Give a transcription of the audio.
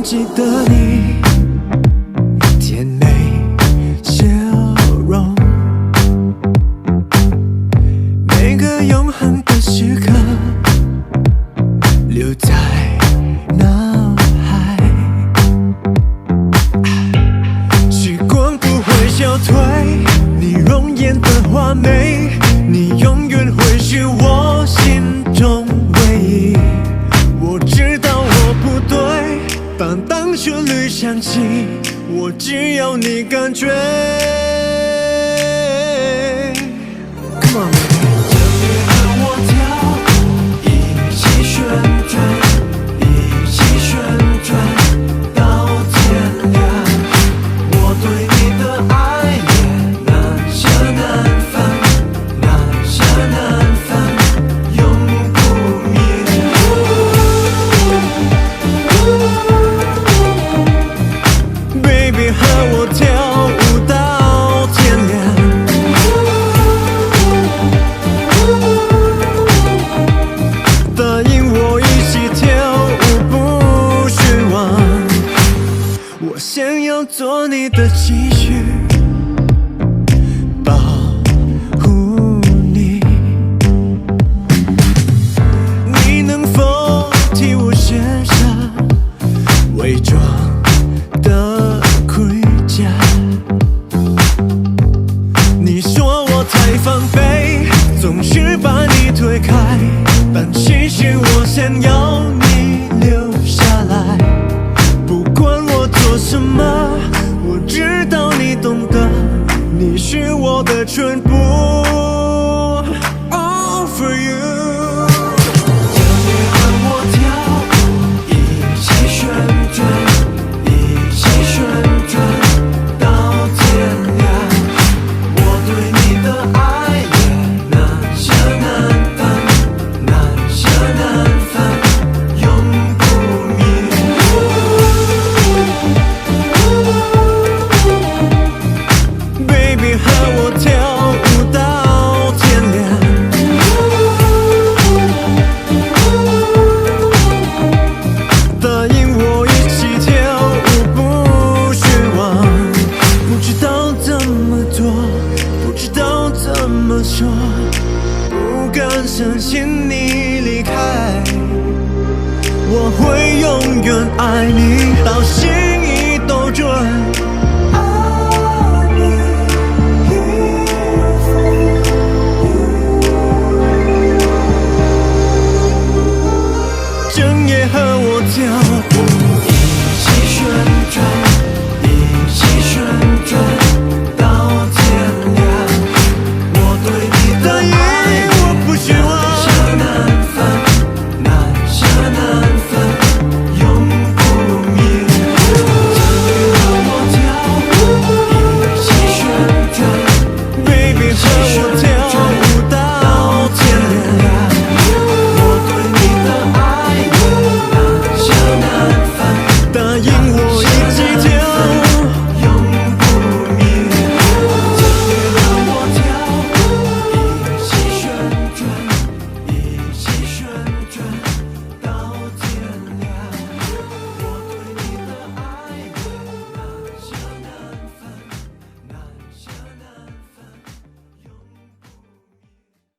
记得你甜美笑容，每个永恒的时刻留在脑海。时光不会消退你容颜的华美，你永远会是我心中唯一。我知道我不对，当旋律响起，我只要你感觉。Come on, baby. 这里和我跳，一起旋转，一起旋转到天亮。我对你的爱也难舍难分，难舍难分，永不灭。Baby 和我跳舞到天亮，答应我一起跳舞不许忘。我想要做你的继续，保护你。你能否替我卸下伪装的盔甲？你说我太防备，总是把你推开，但其实我想要你留下来。不管我做什么，我知道你懂得，你是我的全部。All for you。这里和我跳，一起旋转，一起旋转到天亮。我对你的爱也难舍难分，难舍难分，永不灭。Baby 和我跳舞到天亮，答应我一起跳舞不许忘。不知道怎么做，不知道怎么说，不敢相信你离开。我会永远爱你到心意都准。整夜和我跳舞，一起旋转，一起旋转到天亮。我对你的爱我不许忘，难舍难分，难舍难分，永不灭。这里和我跳舞，一起旋转， Baby 和我跳